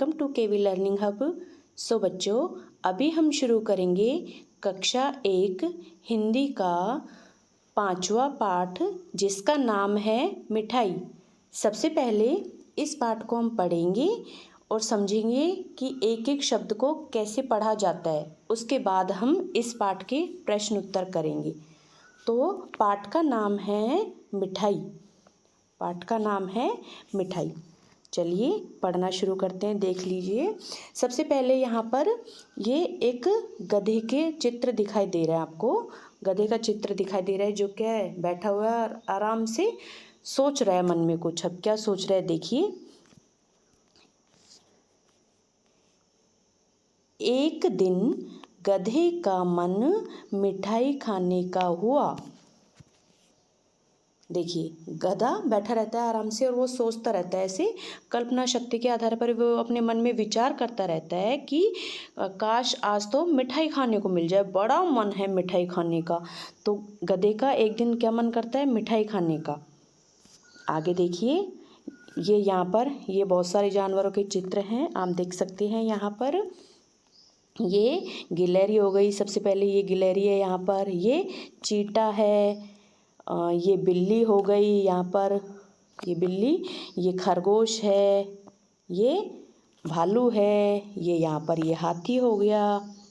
Welcome to KV learning hub. So बच्चों, अभी हम शुरू करेंगे कक्षा 1 हिंदी का 5वां पाठ, जिसका नाम है मिठाई। सबसे पहले इस पाठ को हम पढ़ेंगे और समझेंगे कि एक एक शब्द को कैसे पढ़ा जाता है। उसके बाद हम इस पाठ के प्रश्न उत्तर करेंगे। तो पाठ का नाम है मिठाई। पाठ का नाम है मिठाई। चलिए पढ़ना शुरू करते हैं। देख लीजिए, सबसे पहले यहाँ पर ये एक गधे के चित्र दिखाई दे रहा है। आपको गधे का चित्र दिखाई दे रहा है, जो क्या है, बैठा हुआ है और आराम से सोच रहा है मन में कुछ। अब क्या सोच रहा है देखिए। एक दिन गधे का मन मिठाई खाने का हुआ। देखिए, गधा बैठा रहता है आराम से और वो सोचता रहता है, ऐसे कल्पना शक्ति के आधार पर वो अपने मन में विचार करता रहता है कि काश आज तो मिठाई खाने को मिल जाए, बड़ा मन है मिठाई खाने का। तो गधे का एक दिन क्या मन करता है, मिठाई खाने का। आगे देखिए, ये यहाँ पर ये बहुत सारे जानवरों के चित्र हैं, आप देख सकते हैं। यहाँ पर ये गिलहरी हो गई, सबसे पहले ये गिलहरी है। यहाँ पर ये चीता है, ये बिल्ली हो गई, यहाँ पर ये बिल्ली, ये खरगोश है, ये भालू है, ये यहाँ पर ये हाथी हो गया,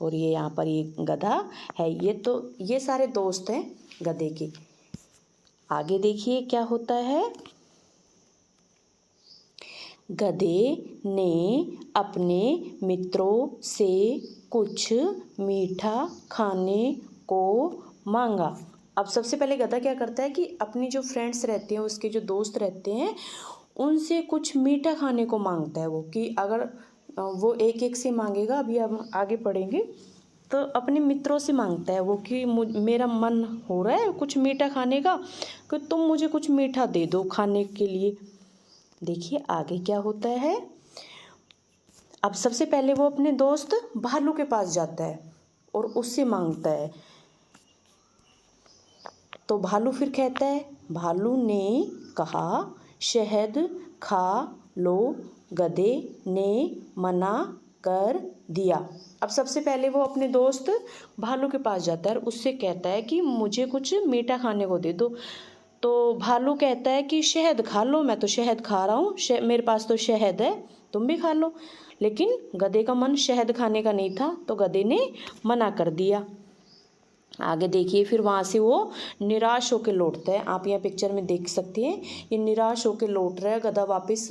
और ये यहाँ पर ये गधा है। ये सारे दोस्त हैं गधे के। आगे देखिए क्या होता है। गधे ने अपने मित्रों से कुछ मीठा खाने को मांगा। अब सबसे पहले गधा क्या करता है कि अपनी जो फ्रेंड्स रहते हैं, उसके जो दोस्त रहते हैं, उनसे कुछ मीठा खाने को मांगता है वो, कि अगर वो एक एक से मांगेगा, अभी हम आगे पढ़ेंगे, तो अपने मित्रों से मांगता है वो कि मेरा मन हो रहा है कुछ मीठा खाने का, कि तुम मुझे कुछ मीठा दे दो खाने के लिए। देखिए आगे क्या होता है। अब सबसे पहले वो अपने दोस्त भालू के पास जाता है और उससे मांगता है। तो भालू फिर कहता है, भालू ने कहा शहद खा लो। गधे ने मना कर दिया। अब सबसे पहले वो अपने दोस्त भालू के पास जाता है और उससे कहता है कि मुझे कुछ मीठा खाने को दे दो। तो भालू कहता है कि शहद खा लो, मैं तो शहद खा रहा हूँ, मेरे पास तो शहद है, तुम भी खा लो। लेकिन गधे का मन शहद खाने का नहीं था, तो गधे ने मना कर दिया। आगे देखिए, फिर वहाँ से वो निराश होकर लौटता है। आप यहाँ पिक्चर में देख सकते हैं, ये निराश होकर लौट रहा है गधा वापस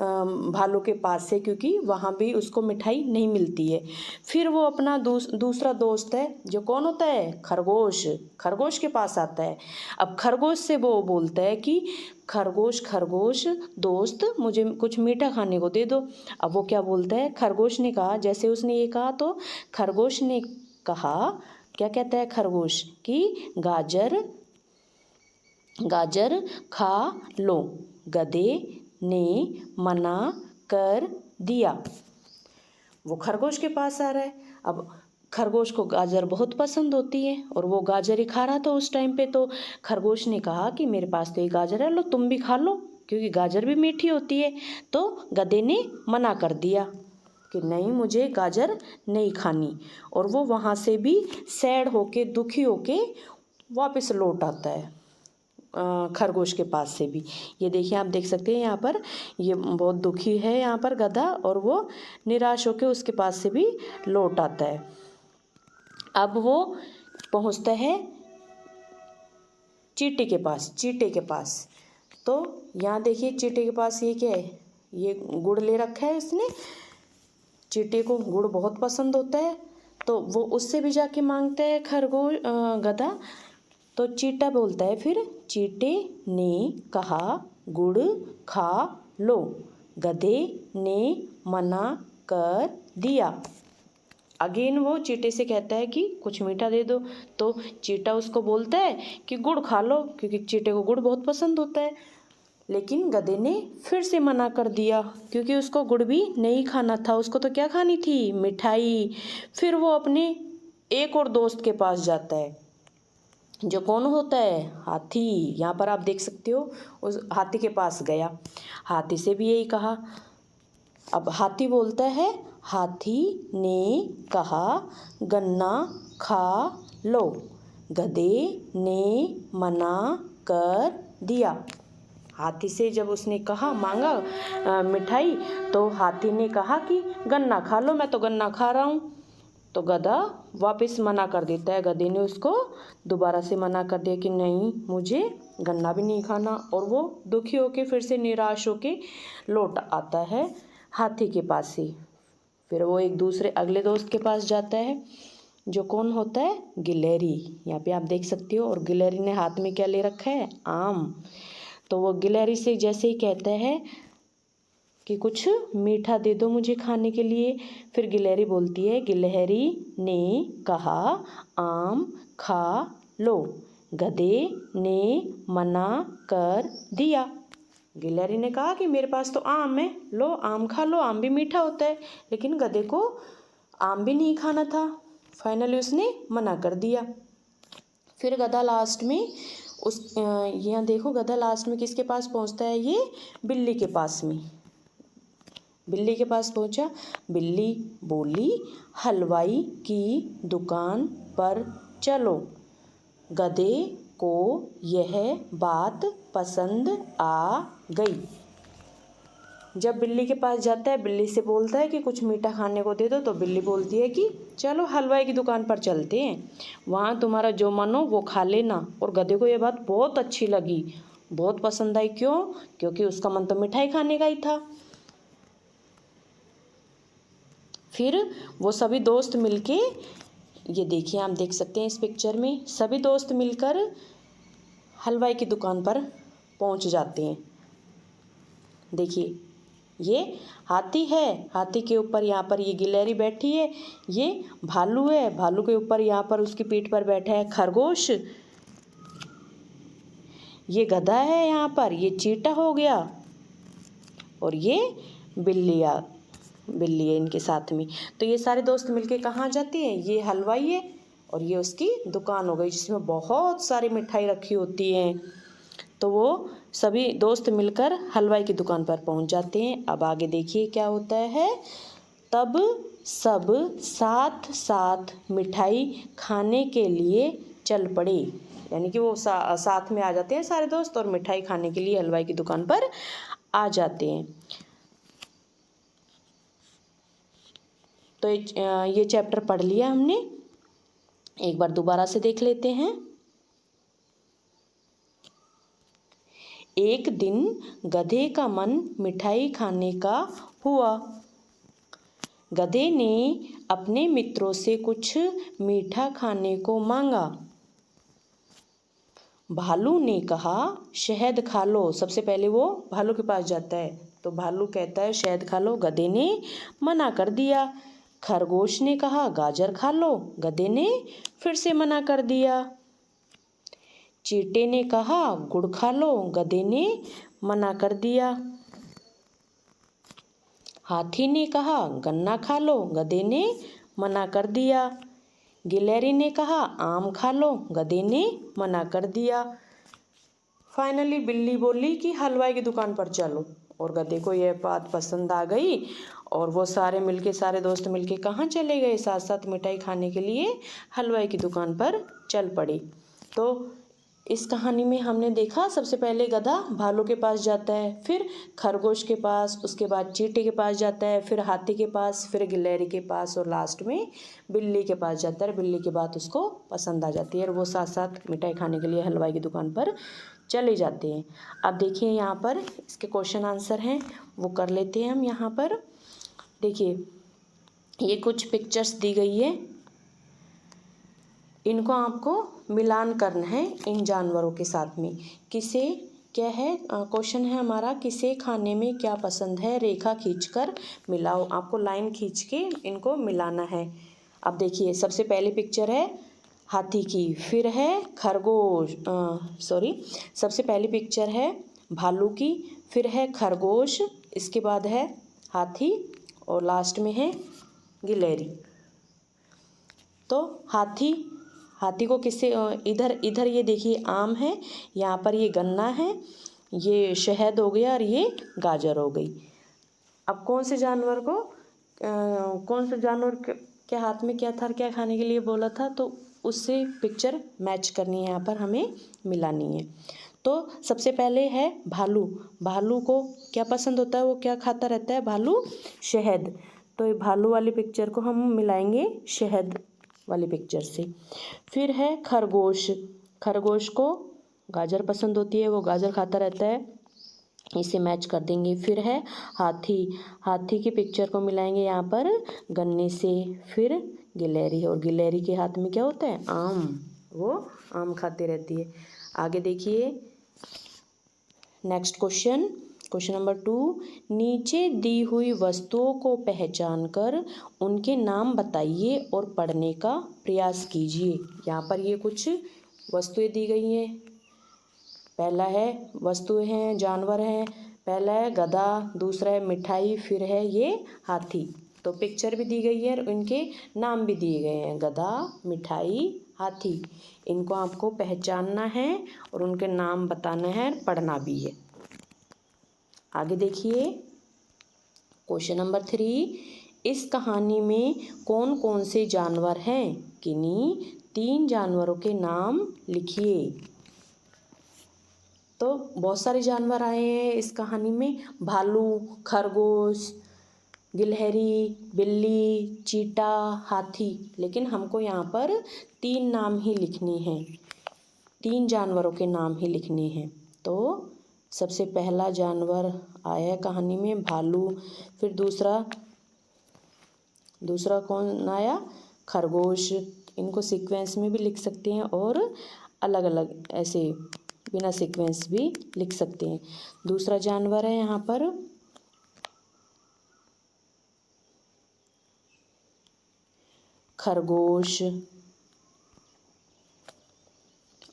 भालू के पास से, क्योंकि वहाँ भी उसको मिठाई नहीं मिलती है। फिर वो अपना दूसरा दोस्त है, जो कौन होता है, खरगोश। खरगोश के पास आता है। अब खरगोश से वो बोलता है कि खरगोश खरगोश दोस्त, मुझे कुछ मीठा खाने को दे दो। अब वो क्या बोलता है, खरगोश ने कहा, जैसे उसने ये कहा तो खरगोश ने कहा, क्या कहता है खरगोश, कि गाजर गाजर खा लो। गधे ने मना कर दिया। वो खरगोश के पास आ रहा है। अब खरगोश को गाजर बहुत पसंद होती है और वो गाजर ही खा रहा था उस टाइम पे। तो खरगोश ने कहा कि मेरे पास तो ये गाजर है, लो तुम भी खा लो, क्योंकि गाजर भी मीठी होती है। तो गधे ने मना कर दिया कि नहीं, मुझे गाजर नहीं खानी। और वो वहाँ से भी सैड होके, दुखी होके वापस लौट आता है खरगोश के पास से भी। ये देखिए, आप देख सकते हैं यहाँ पर ये बहुत दुखी है यहाँ पर गधा, और वो निराश होके उसके पास से भी लौट आता है। अब वो पहुँचता है चींटी के पास। चींटे के पास तो यहाँ देखिए, चींटे के पास ये क्या है, ये गुड़ ले रखा है इसने। चींटे को गुड़ बहुत पसंद होता है, तो वो उससे भी जाके मांगता है खरगोश गधा। तो चींटा बोलता है फिर, चींटे ने कहा गुड़ खा लो। गधे ने मना कर दिया। अगेन वो चींटे से कहता है कि कुछ मीठा दे दो। तो चींटा उसको बोलता है कि गुड़ खा लो, क्योंकि चींटे को गुड़ बहुत पसंद होता है। लेकिन गधे ने फिर से मना कर दिया, क्योंकि उसको गुड़ भी नहीं खाना था, उसको तो क्या खानी थी, मिठाई। फिर वो अपने एक और दोस्त के पास जाता है, जो कौन होता है, हाथी। यहाँ पर आप देख सकते हो, उस हाथी के पास गया। हाथी से भी यही कहा। अब हाथी बोलता है, हाथी ने कहा गन्ना खा लो, गधे ने मना कर दिया। हाथी से जब उसने कहा, मांगा मिठाई, तो हाथी ने कहा कि गन्ना खा लो, मैं तो गन्ना खा रहा हूँ। तो गधा वापस मना कर देता है, गधे ने उसको दोबारा से मना कर दिया कि नहीं, मुझे गन्ना भी नहीं खाना। और वो दुखी होके फिर से निराश होके लौट आता है हाथी के पास से। फिर वो एक दूसरे अगले दोस्त के पास जाता है, जो कौन होता है, गिलहरी। यहाँ पे आप देख सकते हो। और गिलहरी ने हाथ में क्या ले रखा है, आम। तो वो गिलहरी से जैसे ही कहता है कि कुछ मीठा दे दो मुझे खाने के लिए, फिर गिलहरी बोलती है, गिलहरी ने कहा आम खा लो, गधे ने मना कर दिया। गिलहरी ने कहा कि मेरे पास तो आम है, लो आम खा लो, आम भी मीठा होता है। लेकिन गधे को आम भी नहीं खाना था, फाइनली उसने मना कर दिया। फिर गधा लास्ट में यहाँ देखो, गधा लास्ट में किसके पास पहुँचता है, ये बिल्ली के पास में। बिल्ली के पास पहुंचा। बिल्ली बोली, हलवाई की दुकान पर चलो। गधे को यह बात पसंद आ गई। जब बिल्ली के पास जाता है, बिल्ली से बोलता है कि कुछ मीठा खाने को दे दो। तो बिल्ली बोलती है कि चलो हलवाई की दुकान पर चलते हैं, वहाँ तुम्हारा जो मन हो वो खा लेना। और गधे को ये बात बहुत अच्छी लगी, बहुत पसंद आई। क्यों? क्योंकि उसका मन तो मिठाई खाने का ही था। फिर वो सभी दोस्त मिलके, ये देखिए आप देख सकते हैं इस पिक्चर में, सभी दोस्त मिलकर हलवाई की दुकान पर पहुंच जाते हैं। देखिए ये हाथी है, हाथी के ऊपर यहाँ पर ये गिलहरी बैठी है, ये भालू है, भालू के ऊपर यहाँ पर उसकी पीठ पर बैठा है खरगोश, ये गधा है, यहाँ पर ये चीता हो गया, और ये बिल्ली है इनके साथ में। तो ये सारे दोस्त मिलके कहाँ जाते हैं, ये हलवाई है और ये उसकी दुकान हो गई जिसमें बहुत सारी मिठाई रखी होती हैं। तो वो सभी दोस्त मिलकर हलवाई की दुकान पर पहुंच जाते हैं। अब आगे देखिए क्या होता है। तब सब साथ साथ मिठाई खाने के लिए चल पड़े, यानी कि वो साथ में आ जाते हैं सारे दोस्त और मिठाई खाने के लिए हलवाई की दुकान पर आ जाते हैं। तो ये चैप्टर पढ़ लिया हमने, एक बार दोबारा से देख लेते हैं। एक दिन गधे का मन मिठाई खाने का हुआ। गधे ने अपने मित्रों से कुछ मीठा खाने को मांगा। भालू ने कहा शहद खा लो। सबसे पहले वो भालू के पास जाता है, तो भालू कहता है शहद खा लो, गधे ने मना कर दिया। खरगोश ने कहा गाजर खा लो, गधे ने फिर से मना कर दिया। चींटे ने कहा गुड़ खा लो, गधे ने मना कर दिया। हाथी ने कहा गन्ना खा लो, गधे ने मना कर दिया। गिलहरी ने कहा आम खा लो, गधे ने मना कर दिया। फाइनली बिल्ली बोली कि हलवाई की दुकान पर चलो, और गधे को यह बात पसंद आ गई और वो सारे दोस्त मिलके कहाँ चले गए, साथ साथ मिठाई खाने के लिए हलवाई की दुकान पर चल पड़े। तो इस कहानी में हमने देखा, सबसे पहले गधा भालू के पास जाता है, फिर खरगोश के पास, उसके बाद चींटे के पास जाता है, फिर हाथी के पास, फिर गिलहरी के पास, और लास्ट में बिल्ली के पास जाता है। बिल्ली की बात उसको पसंद आ जाती है और वो साथ साथ मिठाई खाने के लिए हलवाई की दुकान पर चले जाते हैं। अब देखिए यहाँ पर इसके क्वेश्चन आंसर हैं, वो कर लेते हैं हम। यहाँ पर देखिए ये कुछ पिक्चर्स दी गई है, इनको आपको मिलान करना है इन जानवरों के साथ में। किसे क्या है, क्वेश्चन है हमारा, किसे खाने में क्या पसंद है, रेखा खींचकर मिलाओ। आपको लाइन खींच के इनको मिलाना है। अब देखिए सबसे पहली पिक्चर है हाथी की, फिर है सबसे पहली पिक्चर है भालू की, फिर है खरगोश, इसके बाद है हाथी और लास्ट में है गिलहरी। तो हाथी को किससे, इधर ये देखिए आम है, यहाँ पर ये गन्ना है, ये शहद हो गया और ये गाजर हो गई। अब कौन से जानवर के हाथ में क्या था, क्या खाने के लिए बोला था, तो उससे पिक्चर मैच करनी है, यहाँ पर हमें मिलानी है। तो सबसे पहले है भालू। भालू को क्या पसंद होता है, वो क्या खाता रहता है भालू? शहद। तो ये भालू वाली पिक्चर को हम मिलाएंगे शहद वाली पिक्चर से। फिर है खरगोश। खरगोश को गाजर पसंद होती है, वो गाजर खाता रहता है, इसे मैच कर देंगे। फिर है हाथी। हाथी की पिक्चर को मिलाएंगे यहाँ पर गन्ने से। फिर गिलहरी, और गिलहरी के हाथ में क्या होता है? आम, वो आम खाती रहती है। आगे देखिए नेक्स्ट क्वेश्चन नंबर 2। नीचे दी हुई वस्तुओं को पहचान कर उनके नाम बताइए और पढ़ने का प्रयास कीजिए। यहाँ पर ये कुछ वस्तुएं दी गई हैं। पहला है वस्तुएं हैं, जानवर हैं। पहला है गधा, दूसरा है मिठाई, फिर है ये हाथी। तो पिक्चर भी दी गई है और इनके नाम भी दिए गए हैं, गधा, मिठाई, हाथी। इनको आपको पहचानना है और उनके नाम बताना है, पढ़ना भी है। आगे देखिए क्वेश्चन नंबर 3। इस कहानी में कौन कौन से जानवर हैं? किन्हीं 3 जानवरों के नाम लिखिए। तो बहुत सारे जानवर आए हैं इस कहानी में, भालू, खरगोश, गिलहरी, बिल्ली, चीता, हाथी। लेकिन हमको यहाँ पर 3 नाम ही लिखने हैं, 3 जानवरों के नाम ही लिखने हैं। तो सबसे पहला जानवर आया है कहानी में भालू, फिर दूसरा कौन आया? खरगोश। इनको सीक्वेंस में भी लिख सकते हैं और अलग अलग ऐसे बिना सीक्वेंस भी लिख सकते हैं। दूसरा जानवर है यहाँ पर खरगोश,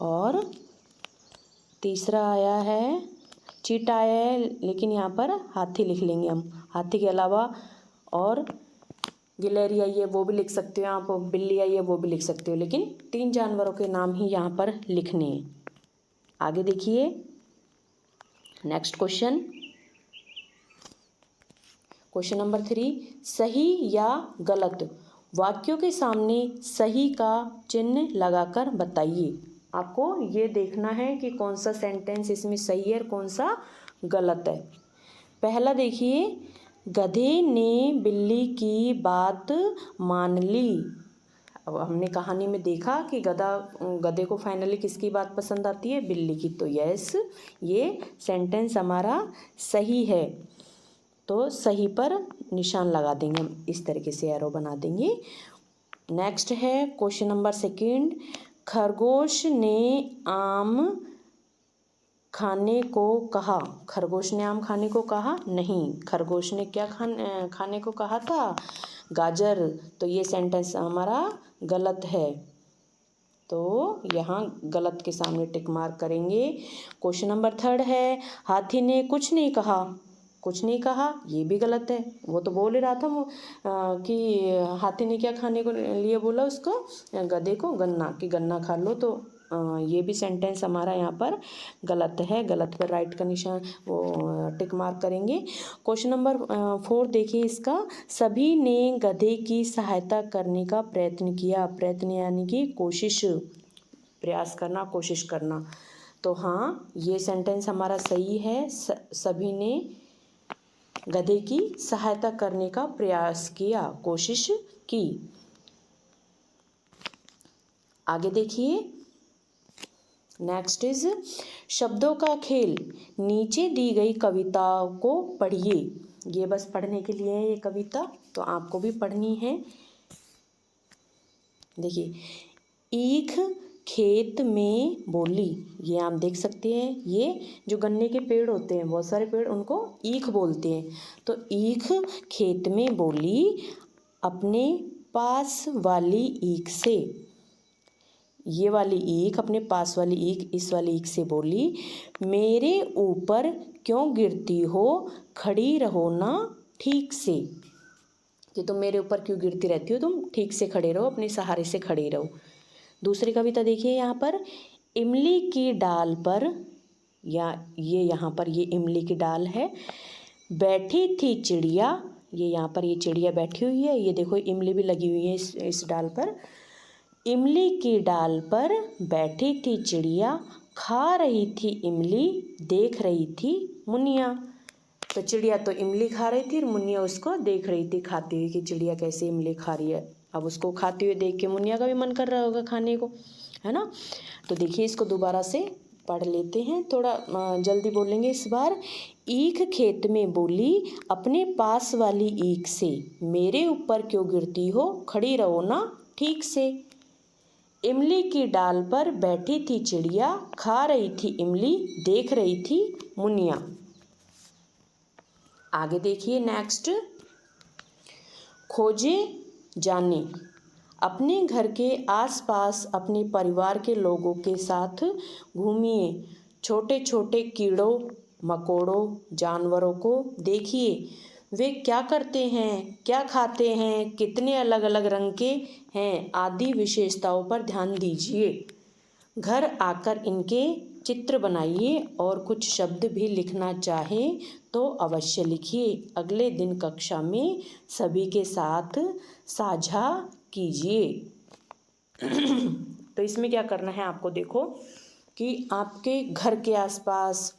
और तीसरा आया है चीता आया है, लेकिन यहाँ पर हाथी लिख लेंगे हम। हाथी के अलावा और गिलहरी आई है, वो भी लिख सकते हो आप, बिल्ली आई है, वो भी लिख सकते हो, लेकिन 3 जानवरों के नाम ही यहाँ पर लिखने हैं। आगे देखिए नेक्स्ट क्वेश्चन नंबर 3। सही या गलत वाक्यों के सामने सही का चिन्ह लगाकर बताइए। आपको ये देखना है कि कौन सा सेंटेंस इसमें सही है और कौन सा गलत है। पहला देखिए, गधे ने बिल्ली की बात मान ली। अब हमने कहानी में देखा कि गधे को फाइनली किसकी बात पसंद आती है? बिल्ली की। तो यस, ये सेंटेंस हमारा सही है। तो सही पर निशान लगा देंगे हम, इस तरीके से एरो बना देंगे। नेक्स्ट है क्वेश्चन नंबर 2। खरगोश ने आम खाने को कहा। खरगोश ने आम खाने को कहा? नहीं, खरगोश ने क्या खाने को कहा था? गाजर। तो ये सेंटेंस हमारा गलत है, तो यहाँ गलत के सामने टिक मार्क करेंगे। क्वेश्चन नंबर 3 है, हाथी ने कुछ नहीं कहा। कुछ नहीं कहा, ये भी गलत है। वो तो बोल ही रहा था कि हाथी ने क्या खाने को लिए बोला उसको, गधे को? गन्ना, कि गन्ना खा लो। तो ये भी सेंटेंस हमारा यहाँ पर गलत है। गलत पर राइट का निशान वो टिक मार्क करेंगे। क्वेश्चन नंबर 4 देखिए इसका, सभी ने गधे की सहायता करने का प्रयत्न किया। प्रयत्न यानी कि कोशिश, प्रयास करना, कोशिश करना। तो हाँ, ये सेंटेंस हमारा सही है। सभी ने गधे की सहायता करने का प्रयास किया, कोशिश की। आगे देखिए नेक्स्ट इज शब्दों का खेल। नीचे दी गई कविता को पढ़िए। ये बस पढ़ने के लिए है ये कविता, तो आपको भी पढ़नी है। देखिए, ईख खेत में बोली, ये आप देख सकते हैं। ये जो गन्ने के पेड़ होते हैं, बहुत सारे पेड़, उनको ईख बोलते हैं। तो ईख खेत में बोली अपने पास वाली ईख से। ये वाली ईख अपने पास वाली ईख इस वाली ईख से बोली, मेरे ऊपर क्यों गिरती हो, खड़ी रहो ना ठीक से। कि तुम मेरे ऊपर क्यों गिरती रहती हो, तुम ठीक से खड़े रहो, अपने सहारे से खड़े रहो। दूसरी कविता देखिए यहाँ पर, इमली की डाल पर, या ये यहाँ पर ये इमली की डाल है, बैठी थी चिड़िया, ये यहाँ पर ये चिड़िया बैठी हुई है, ये देखो इमली भी लगी हुई है इस डाल पर। इमली की डाल पर बैठी थी चिड़िया, खा रही थी इमली, देख रही थी मुनिया। तो चिड़िया तो इमली खा रही थी और मुनिया उसको देख रही थी खाती हुई कि चिड़िया कैसे इमली खा रही है। अब उसको खाते हुए देख के मुनिया का भी मन कर रहा होगा खाने को, है ना। तो देखिए इसको दोबारा से पढ़ लेते हैं, थोड़ा जल्दी बोलेंगे इस बार। ईख खेत में बोली अपने पास वाली ईख से, मेरे ऊपर क्यों गिरती हो, खड़ी रहो ना ठीक से। इमली की डाल पर बैठी थी चिड़िया, खा रही थी इमली, देख रही थी मुनिया। आगे देखिए नेक्स्ट। खोजे जाने, अपने घर के आसपास अपने परिवार के लोगों के साथ घूमिए। छोटे छोटे कीड़ों मकोड़ों जानवरों को देखिए, वे क्या करते हैं, क्या खाते हैं, कितने अलग अलग रंग के हैं आदि विशेषताओं पर ध्यान दीजिए। घर आकर इनके चित्र बनाइए और कुछ शब्द भी लिखना चाहें तो अवश्य लिखिए। अगले दिन कक्षा में सभी के साथ साझा कीजिए। तो इसमें क्या करना है आपको, देखो कि आपके घर के आसपास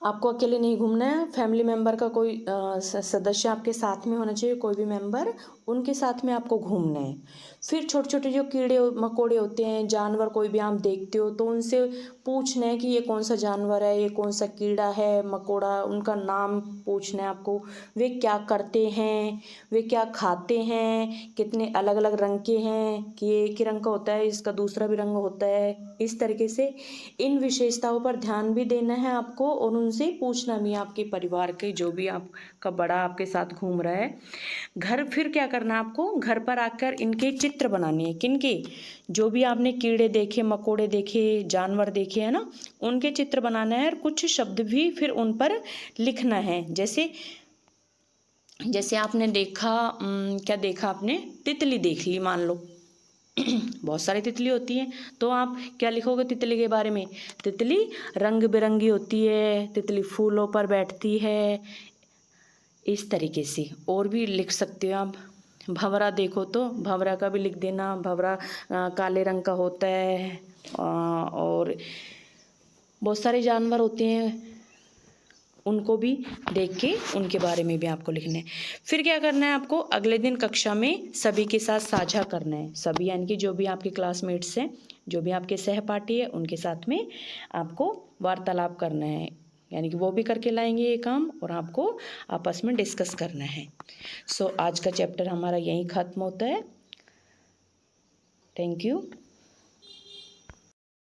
आपको अकेले नहीं घूमना है, फैमिली मेम्बर का कोई सदस्य आपके साथ में होना चाहिए, कोई भी मेम्बर, उनके साथ में आपको घूमना है। फिर छोटे छोटे जो कीड़े मकोड़े होते हैं, जानवर कोई भी आप देखते हो तो उनसे पूछना है कि ये कौन सा जानवर है, ये कौन सा कीड़ा है मकोड़ा, उनका नाम पूछना है आपको। वे क्या करते हैं, वे क्या खाते हैं, कितने अलग अलग रंग के हैं, कि ये एक ही रंग का होता है, इसका दूसरा भी रंग होता है। इस तरीके से इन विशेषताओं पर ध्यान भी देना है आपको और उनसे पूछना भी, आपके परिवार के जो भी आपका बड़ा आपके साथ घूम रहा है। घर फिर क्या करना है आपको, घर पर आकर इनके चित्र बनाने हैं। किनके, जो भी आपने कीड़े देखे मकोड़े देखे जानवर देखे है ना, उनके चित्र बनाना है और कुछ शब्द भी फिर उन पर लिखना है। जैसे आपने देखा, क्या देखा आपने, तितली देख ली मान लो, बहुत सारी तितली होती हैं, तो आप क्या लिखोगे तितली के बारे में, तितली रंग बिरंगी होती है, तितली फूलों पर बैठती है, इस तरीके से और भी लिख सकते हो आप। भंवरा देखो तो भंवरा का भी लिख देना, भंवरा काले रंग का होता है। और बहुत सारे जानवर होते हैं, उनको भी देख के उनके बारे में भी आपको लिखना है। फिर क्या करना है आपको, अगले दिन कक्षा में सभी के साथ साझा करना है। सभी यानी कि जो भी आपके क्लासमेट्स हैं, जो भी आपके सहपाठी है, उनके साथ में आपको वार्तालाप करना है, यानी कि वो भी करके लाएंगे ये काम और आपको आपस में डिस्कस करना है। सो आज का चैप्टर हमारा यहीं ख़त्म होता है। Thank you.